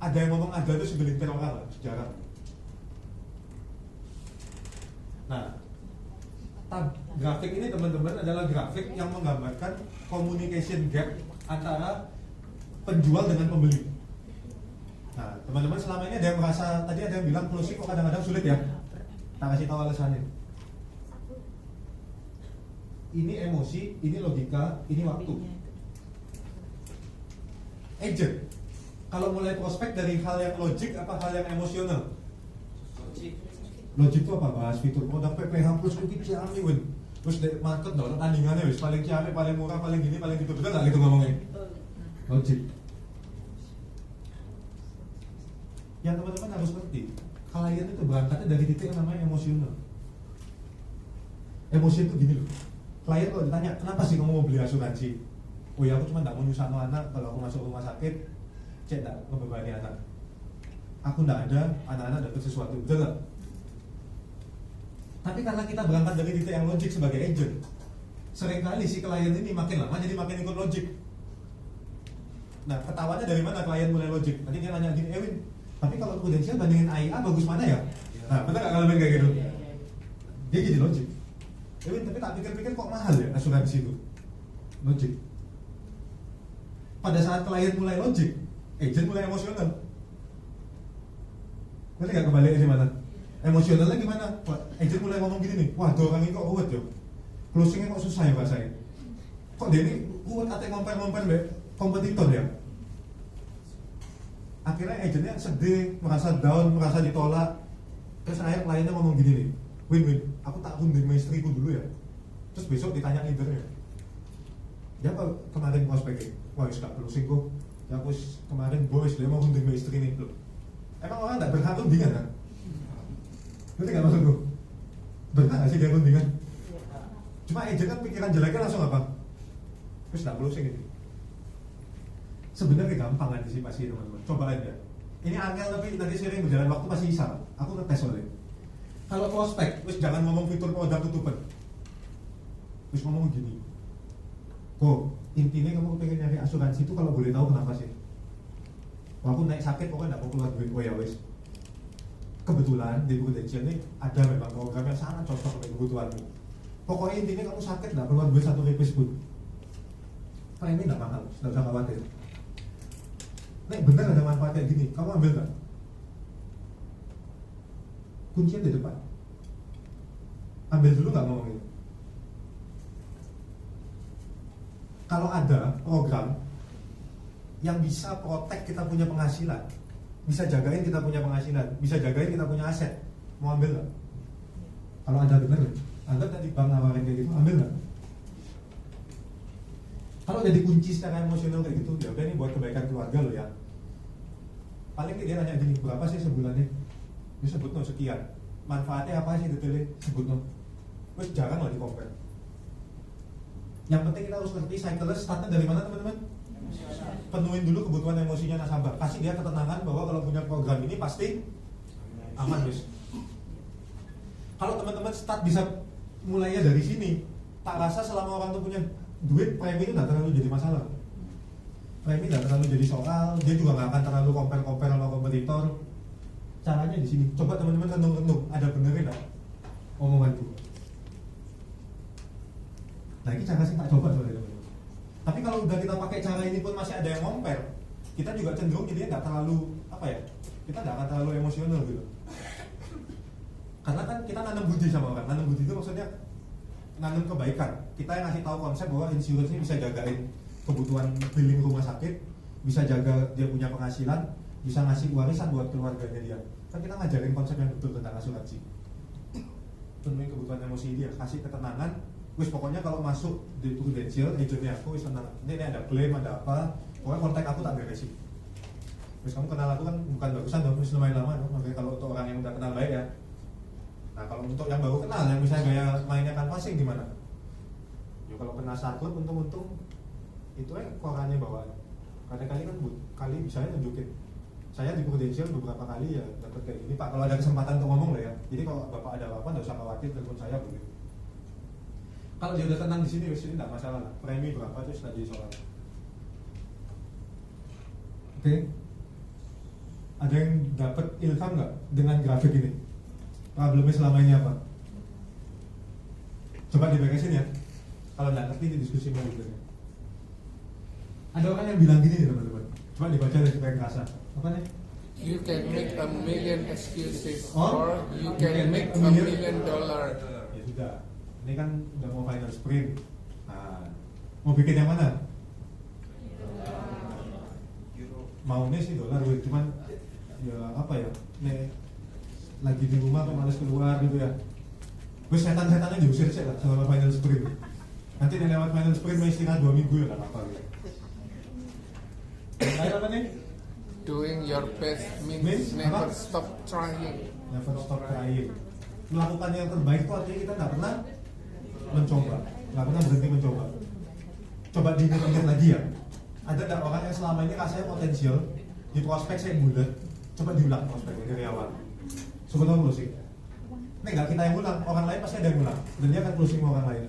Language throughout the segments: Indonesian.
ada yang ngomong ada itu segelintir orang lah, jarang. Nah, grafik ini teman-teman adalah grafik yang menggambarkan communication gap antara penjual dengan pembeli. Nah, teman-teman selama ini ada yang merasa, tadi ada yang bilang closing kok kadang-kadang sulit ya. Tak kasih tahu alasannya. Ini emosi, ini logika, ini waktu. Agent, kalau mulai prospek dari hal yang logik apa hal yang emosional? Logik itu apa? Bahas fitur produk PPH plus itu ciame win. Terus dari market dong tandingannya wis paling ciame, paling murah, paling gini, paling gitu. Betul nggak gitu ngomongnya? Logik. Yang teman-teman harus ngerti, klien itu berangkatnya dari titik yang namanya emosional. Emosi itu gini loh. Klien kalau ditanya, kenapa sih kamu mau beli asuransi? Oh ya aku cuma nggak mau nyusahno anak kalau aku masuk rumah sakit, cek nggak ngebebani anak. Aku nggak ada, anak-anak dapat sesuatu, betul nggak? Tapi karena kita berangkat dari titik yang logik sebagai agent, seringkali si klien ini makin lama jadi makin ikut logik. Nah ketawanya dari mana klien mulai logik? Nanti dia nanya gini, Ewin, tapi kalau prudensial bandingin AIA bagus mana ya? Nah bener nggak ngalamin kayak gitu? Dia jadi logik. Ewin, tapi tak pikir-pikir kok mahal ya asuransi itu? Logik. Pada saat klien mulai logik, agent mulai emosional. Ngerti nggak kebaliknya di mana? Emosionalnya gimana? Agent mulai ngomong gini nih, wah orang ini kok kuat ya? Closingnya kok susah ya bahasanya? Kok dia ini kuat katanya ngomper-ngomper be kompetitor ya? Akhirnya agentnya sedih, merasa down, merasa ditolak. Terus akhirnya kliennya ngomong gini nih, Win, aku tak runding sama istriku dulu ya. Terus besok ditanya leadernya, dia apa kemarin prospeknya? Wah, gak closing kok. Ya aku kemarin boys dia mau runding sama istri nih. Loh, emang orang gak berhak rundingan kan? Ngerti gak maksudku? Berhak gak sih dia rundingan? Cuma agent kan pikiran jeleknya langsung apa? Terus gak closing ini. Sebenarnya gampang antisipasi teman-teman. Coba aja. Ini angel tapi nanti sering berjalan waktu pasti bisa. Aku ngetes soalnya. Kalau prospek, terus jangan ngomong fitur produk tutupan. Terus ngomong gini. Kok intinya kamu pengen nyari asuransi itu kalau boleh tahu kenapa sih? Walaupun naik sakit pokoknya gak mau keluar duit. Oh ya wes. Kebetulan di Prudential ini ada memang program yang sangat cocok dengan kebutuhanmu. Pokoknya intinya kamu sakit gak keluar duit 1 ripis pun. Ini gak mahal, gak usah khawatir. Nek bener ada manfaatnya gini, kamu ambil gak? Kuncinya di depan. Ambil dulu gak ngomongin? Kalau ada program yang bisa protect kita punya penghasilan, bisa jagain kita punya penghasilan, bisa jagain kita punya aset, mau ambil gak? Kalau ada bener, anggap tadi bank nawarin kayak gitu, ambil gak? Kalau udah dikunci secara emosional kayak gitu, ya udah ini buat kebaikan keluarga lo ya. Paling dia nanya gini, berapa sih sebulannya? Dia sebut no sekian. Manfaatnya apa sih detailnya? Sebut no. Terus jarang lah di compare. Yang penting kita harus ngerti cycle startnya dari mana teman-teman? Penuhin dulu kebutuhan emosinya nasabah. Kasih dia ketenangan bahwa kalau punya program ini pasti aman guys. Kalau teman-teman start bisa mulainya dari sini, tak rasa selama orang tuh punya duit, premi itu nggak terlalu jadi masalah. Premi nggak terlalu jadi soal, dia juga nggak akan terlalu compare sama kompetitor. Caranya di sini. Coba teman-teman renung-renung, ada benerin nggak omonganku? Nah ini cara sih tak coba soalnya teman-teman. Tapi kalau udah kita pakai cara ini pun masih ada yang compare, kita juga cenderung jadinya nggak terlalu apa ya? Kita nggak akan terlalu emosional gitu. Karena kan kita nanam budi sama orang. Nanam budi itu maksudnya nanam kebaikan. Kita yang ngasih tahu konsep bahwa insurance ini bisa jagain kebutuhan billing rumah sakit, bisa jaga dia punya penghasilan, bisa ngasih warisan buat keluarganya dia. Kan kita ngajarin konsep yang betul tentang asuransi. Penuhi kebutuhan emosi dia, kasih ketenangan. Wis pokoknya kalau masuk di Prudential, agentnya aku wis tenang. Ini ada klaim, ada apa, pokoknya kontak aku tak beresin. Wis kamu kenal aku kan bukan bagusan dong, wis lumayan lama dong. Makanya kalau untuk orang yang udah kenal baik ya. Nah kalau untuk yang baru kenal, yang misalnya gaya mainnya kan passing gimana? Ya kalau kena sakit untung-untung itu korannya bawaan. Kadang-kali kan kali misalnya nunjukin saya di Prudential beberapa kali ya dapat kayak gini Pak. Kalau ada kesempatan untuk ngomong lah ya. Jadi kalau Bapak ada apa-apa nggak usah khawatir, telepon saya begitu. Kalau dia udah tenang di sini, ini nggak masalah lah. Premi berapa terus nggak jadi soal. Oke. Ada yang dapat ilham nggak dengan grafik ini? Problemnya selama ini apa? Coba diberesin ya. Kalau nggak ngerti di diskusi mau juga. Ada orang yang bilang gini nih teman-teman. Coba dibaca dari supaya kerasa. Apa nih? You can make a million excuses, Oh? or you can make a million dollar. Ya sudah. Ini kan udah mau final sprint. Nah, mau bikin yang mana? Maunya sih dolar, cuman ya apa ya? Nih lagi di rumah kok males keluar gitu ya. Gue setan-setannya diusir sih lah selama final sprint. Nanti nih lewat final sprint mau istirahat 2 minggu ya nggak apa-apa gitu. Yang lain apa nih? Doing your best means Means never apa? stop trying. Never stop trying. Melakukan yang terbaik itu artinya kita nggak pernah mencoba, nggak pernah berhenti mencoba. Coba diingat lagi ya. Ada nggak orang yang selama ini rasanya potensial di prospek saya bulat? Coba diulang prospeknya dari awal. Sebelum closing. Ini nggak kita yang ulang, orang lain pasti ada yang ulang. Dan dia akan closing sama orang lain.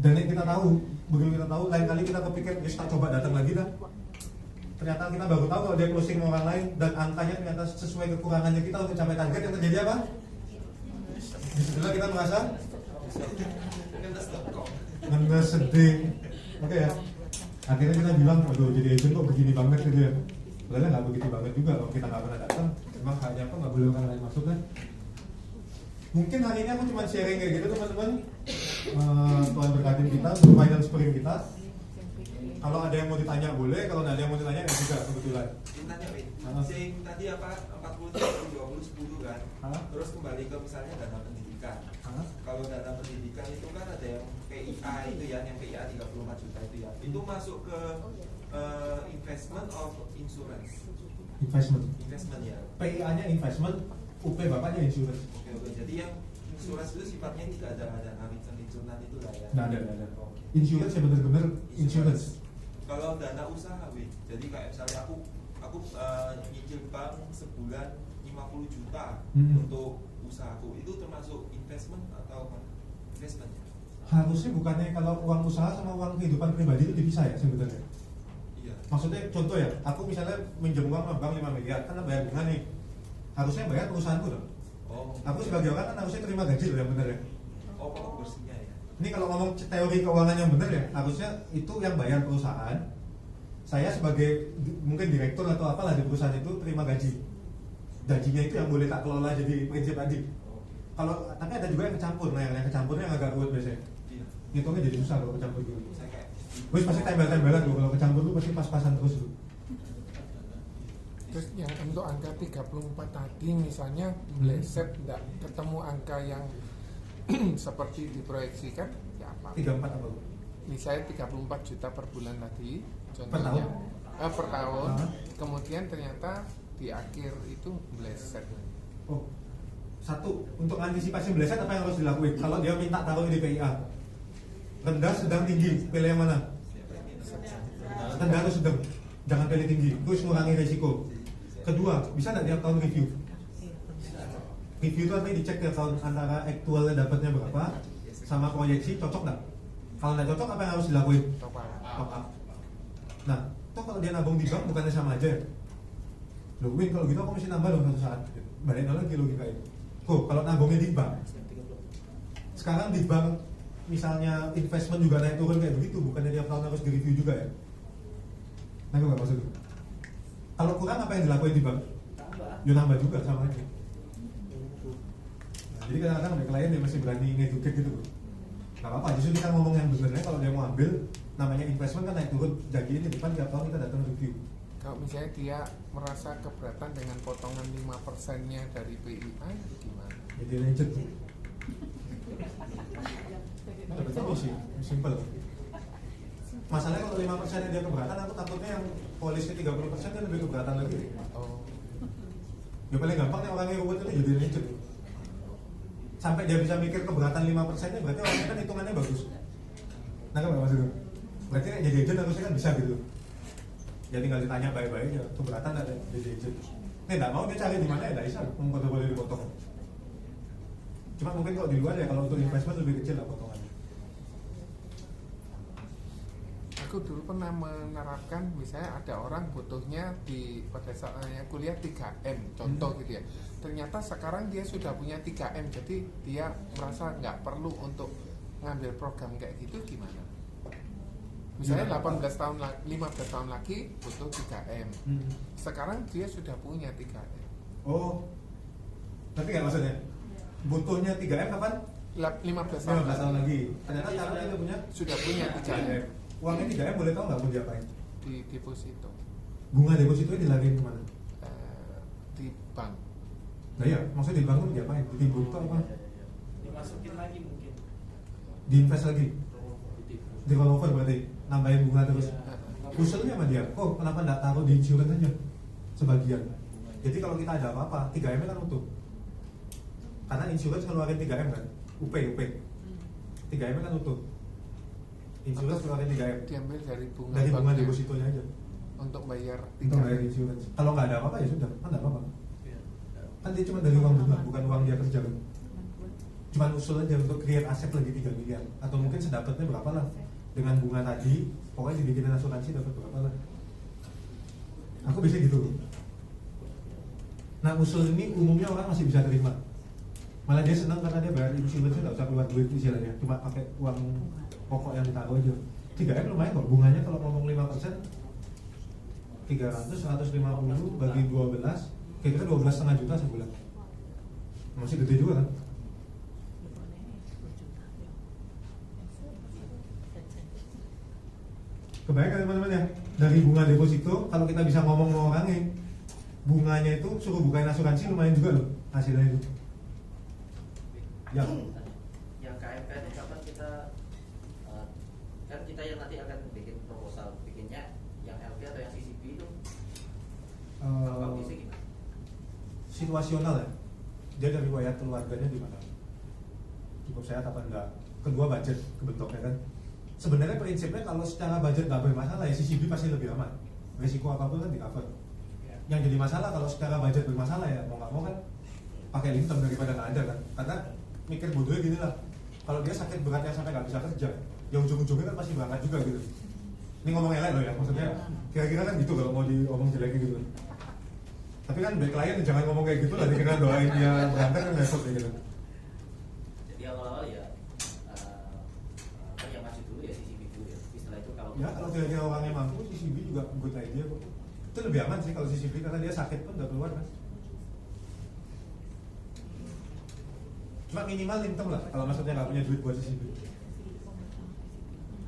Dan yang kita tahu, begitu kita tahu, lain kali kita kepikir, ya kita coba datang lagi dah. Ternyata kita baru tahu kalau dia closing sama orang lain dan angkanya ternyata sesuai kekurangannya kita untuk capai target, yang terjadi apa? Disitulah kita merasa ngenes, sedih. Oke ya. Akhirnya kita bilang, aduh jadi agent kok begini banget gitu ya. Padahal nggak begitu banget juga kalau kita nggak pernah datang. Emang kayaknya apa nggak boleh orang lain masuk kan? Mungkin hari ini aku cuma sharing kayak gitu teman-teman. Tuhan berkatin kita untuk final sprint kita. Kalau ada yang mau ditanya boleh, kalau nggak ada yang mau ditanya ya juga kebetulan. Tanya Win, sing tadi apa 40 20 10 kan? Terus kembali ke misalnya dana pendidikan. Kalau dana pendidikan itu kan ada yang PIA itu ya, yang PIA 34 juta itu ya. Itu masuk ke investment of insurance. Investment ya. PIA-nya investment, UP bapaknya insurance. Oke. Jadi yang insurance itu sifatnya tidak ada rincian itu lah ya. Nggak ada. Insurance ya benar-benar insurance. Kalau dana usaha, Win. Jadi kayak misalnya aku nyicil bank sebulan 50 juta untuk usahaku, itu termasuk investment atau investment ya? Harusnya bukannya kalau uang usaha sama uang kehidupan pribadi itu dipisah ya sebenarnya? Iya. Maksudnya contoh ya, aku misalnya minjem uang sama bank 5 miliar, kan bayar bunga nih. Harusnya bayar perusahaanku dong. Oh. Aku sebagai orang kan harusnya terima gaji loh yang benar ya. Oh, kalau bersihnya ya. Ini kalau ngomong teori keuangan yang benar ya, harusnya itu yang bayar perusahaan. Saya sebagai mungkin direktur atau apalah di perusahaan itu terima gaji. Gajinya itu yang boleh tak kelola jadi prinsip tadi. Kalau tapi ada juga yang kecampur, nah yang kecampurnya yang agak ruwet biasanya. Iya. Ngitungnya jadi susah kalau kecampur gitu. Saya kayak Wis pasti tembel-tembelan tuh kalau kecampur tuh pasti pas-pasan terus tuh. Terus yang untuk angka 34 tadi misalnya meleset tidak ketemu angka yang seperti diproyeksikan, ya apa? 34 apa? Misalnya 34 juta per bulan tadi, Per contohnya. tahun? Per tahun. Kemudian ternyata di akhir itu meleset. Oh, satu, untuk antisipasi meleset apa yang harus dilakuin? Kalau dia minta taruh di PIA, rendah, sedang, tinggi, pilih yang mana? Rendah atau sedang? Jangan pilih tinggi, terus mengurangi resiko. Kedua, bisa nggak tiap tahun review? Review itu artinya dicek tiap tahun antara aktualnya dapatnya berapa sama proyeksi cocok nggak? Kalau nggak cocok apa yang harus dilakuin? Top up. Nah, toh kalau dia nabung di bank bukannya sama aja? Loh, Win, kalau gitu aku mesti nambah dong satu saat. Balik lagi logika itu. Oh, kalau nabungnya di bank. Sekarang di bank misalnya investment juga naik turun kayak begitu, bukannya tiap tahun harus di-review juga ya? Nah, nggak maksudnya. Kalau kurang apa yang dilakuin di bank? Ya nambah juga sama aja. Nah, jadi kadang-kadang ada klien yang masih berani ngeduket gitu. Gak apa-apa, justru kita ngomong yang benernya. Kalau dia mau ambil, namanya investment kan naik turun. Jadinya di depan tiap tahun kita datang review. Kalau misalnya dia merasa keberatan dengan potongan 5%-nya dari PIA, itu gimana? Jadi legend. Nah, betul sih, simple. Masalahnya kalau 5% dia keberatan, aku takutnya yang polisi 30% kan lebih keberatan lagi. Oh. Ya paling gampang nih orang yang ruwet itu jadi legend. Sampai dia bisa mikir keberatan 5%-nya, berarti orangnya kan hitungannya bagus. Nah, kan maksudnya? Berarti jadi agent harusnya kan bisa gitu. Ya tinggal ditanya baik-baik ya, keberatan ada jadi agent. Nggak mau dia cari di mana ya, nggak bisa. Boleh dipotong. Cuma mungkin kalau di luar ya, kalau untuk investment lebih kecil lah potongannya. Aku aku dulu pernah menerapkan, misalnya ada orang butuhnya pada saatnya kuliah 3M contoh gitu ya, ternyata sekarang dia sudah punya 3M, jadi dia merasa nggak perlu untuk ngambil program kayak gitu. Gimana? Misalnya 15 tahun lagi butuh 3M, sekarang dia sudah punya 3M. Oh, tapi nggak maksudnya butuhnya 3M kapan? 15 tahun lagi. Ternyata sekarang dia sudah punya 3M. Uangnya 3M boleh tahu nggak mau diapain? Di deposito. Bunga deposito dilariin kemana? Di bank. Nah iya, maksudnya di bank itu diapain? Ditimbun atau apa? Dimasukin lagi mungkin. Diinvest lagi? Di rollover berarti? Nambahin bunga terus? Usulnya sama dia, kok kenapa nggak taruh di insurance aja? Sebagian. Jadi kalau kita ada apa-apa, 3M kan utuh. Karena insurance ngeluarin 3M kan? UP 3M kan utuh. Insurance keluarin 3M. Diambil dari bunga. Dari bunga depositonya aja. Untuk bayar 3M. Untuk bayar insurance. Kalau nggak ada apa-apa ya sudah, kan nggak apa-apa. Kan dia cuma dari uang bunga, bukan uang dia kerja kan. Cuma usul aja untuk create aset lagi 3 miliar. Atau mungkin sedapatnya berapa lah. Dengan bunga tadi, pokoknya dibikin asuransi dapat berapa lah. Aku bisa gitu. Nah usul ini umumnya orang masih bisa terima. Malah dia senang karena dia bayar insurance nggak usah keluar duit istilahnya, cuma pakai uang pokok yang ditaruh aja. 3M lumayan kok, bunganya kalau ngomong 5%, 300, 150 bagi 12, kira-kira 12,5 juta sebulan. Masih gede juga kan? Kebayang teman-teman ya, dari bunga deposito, kalau kita bisa ngomong sama orangnya, bunganya itu suruh bukain asuransi lumayan juga loh hasilnya itu. Yang KMK ini kapan kita kan kita yang nanti akan bikin proposal, bikinnya yang LP atau yang CCP itu gimana? Situasional ya, dia dari riwayat keluarganya di mana, cukup sehat apa enggak, kedua budget kebentuknya kan. Sebenarnya prinsipnya kalau secara budget nggak bermasalah ya CCP pasti lebih aman, resiko apapun kan di cover. Yang jadi masalah kalau secara budget bermasalah ya mau nggak mau kan pakai lintem daripada nggak ada kan, karena mikir bodohnya gini lah, kalau dia sakit beratnya sampai nggak bisa kerja, ya ujung-ujungnya kan pasti berangkat juga gitu. Ini ngomong elek loh ya, maksudnya kira-kira kan gitu kalau mau diomong jelek gitu. Tapi kan baik klien jangan ngomong kayak gitu lah, dikira doain dia berangkat kan repot kayak gitu. Jadi awal-awal ya kan yang maju dulu ya CCP dulu ya. Setelah itu Kalau kira-kira orangnya mampu, CCP juga good idea kok. Itu lebih aman sih kalau CCP karena dia sakit pun nggak keluar kan. Cuma minimal lintem lah kalau maksudnya nggak punya duit buat CCP.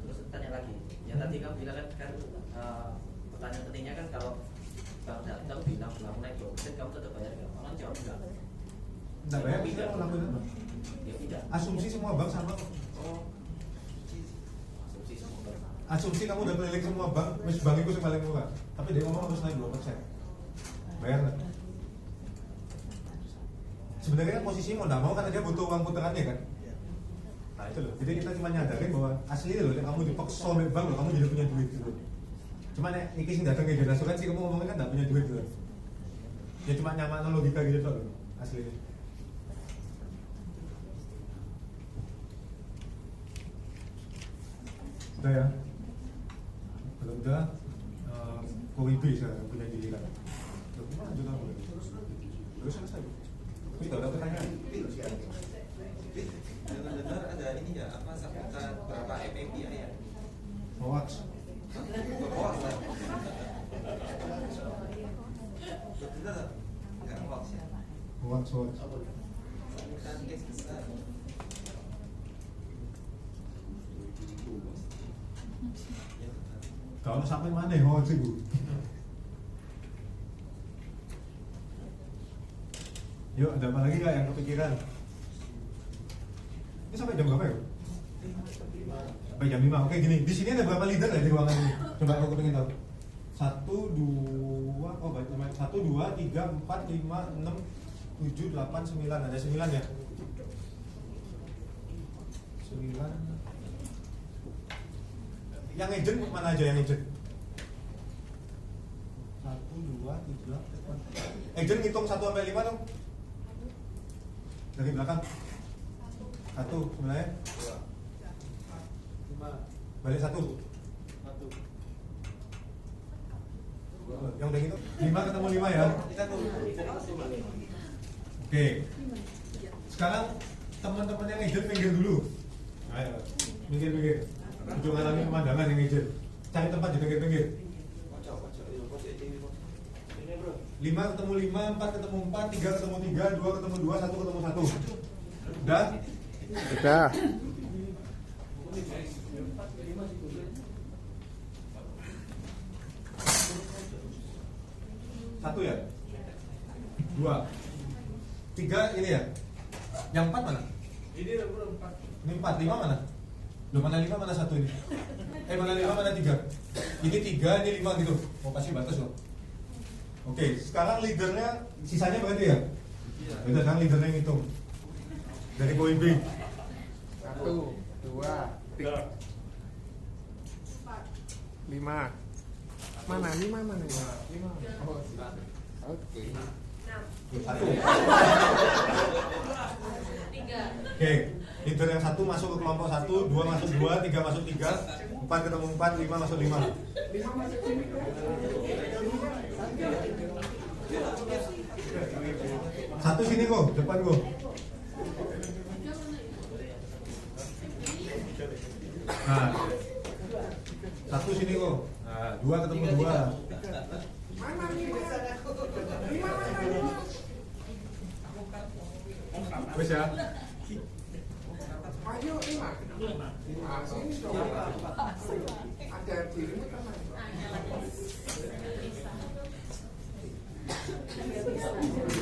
Terus tanya lagi, yang tadi kamu bilang kan pertanyaan pentingnya kan kalau bank datang bilang kamu naik 2%, kamu tetap bayar nggak? Orang jawab enggak. Nggak bayar, kita mau lakuin apa? Ya tidak. Asumsi semua bank sama. Oh, asumsi semua bank. Asumsi kamu udah keliling semua bank, mis bank itu yang paling murah. Tapi dia ngomong harus naik 2%. Bayar nggak? Sebenarnya kan posisinya mau nggak mau karena dia butuh uang puterannya kan. Nah itu loh. Jadi kita cuma nyadarin bahwa asli loh, kamu dipaksa oleh bank loh, kamu jadi punya duit gitu. Cuma nek iki sing datang ke jasa asuransi kamu ngomongnya kan nggak punya duit gitu. Ya cuma nyaman logika gitu loh aslinya. Sudah ya. Kalau udah Kowibi sekarang punya giliran. Loh, gimana juga boleh? Terus selesai. Kita udah pertanyaan. Benar ada ini ya, apa sambutan berapa MMPI ya? Hoax. Hoax lah. Benar nggak hoax ya? Hoax. Sambutan case besar. Kalau sampai mana hoax itu? Yuk, ada apa lagi nggak yang kepikiran? Ini sampai jam berapa ya? Sampai jam 5. Oke gini, di sini ada berapa leader ya di ruangan ini? Coba aku pengen tahu. 1, 2, oh baik, 1, 2, 3, 4, 5, 6, 7, 8, 9. Ada 9 ya? 9. Yang agent mana aja yang agent? 1, 2, 3, 4. Agent ngitung 1 sampai 5 dong. Dari belakang. 1 sebenarnya. 5. Balik 1. 1. Yang udah gitu 5 ketemu 5 ya. Kita tunggu. Oke. Sekarang teman-teman yang ngejar minggir dulu. Ayo, minggir. Ujung ngalami pemandangan yang ngejar. Cari tempat di pinggir-pinggir. 5 ketemu 5, 4 ketemu 4, 3 ketemu 3, 2 ketemu 2, 1 ketemu 1. Udah? Udah. Satu ya? 2 3 ini ya? Yang 4 mana? Ini udah 4. Ini 4, 5 mana? Loh mana 5 mana 1 ini? Mana 5 mana 3? Ini 3, ini 5 gitu. Oh pasti batas loh. Oke, sekarang leadernya sisanya berarti ya? Iya. Udah sekarang leadernya yang hitung. Dari poin B. 1, 2, 3, 5. Mana? 5 mana ya? 5. Oh, oke. 1. Oke, leader yang 1 masuk ke kelompok 1, 2 masuk 2, 3 masuk 3, 4 ketemu 4, 5 masuk 5. 5 masuk sini. Satu sini kok, depan kok. Nah, 1 sini kok. Nah, 2 ketemu 2. Mana 5? 5 mana? Wes ya. Ayo 5. Ah, sini dong. Ada dirimu kan?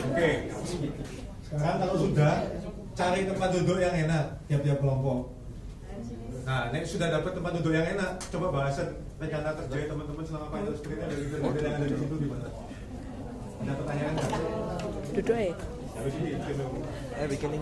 Oke. Sekarang kalau sudah cari tempat duduk yang enak tiap-tiap kelompok. Nah, nek sudah dapat tempat duduk yang enak, coba bahas rencana kerja teman-teman selama final sprintnya dari leader yang ada di situ gimana? Ada pertanyaan nggak? Duduk ya. Habis ini, bikin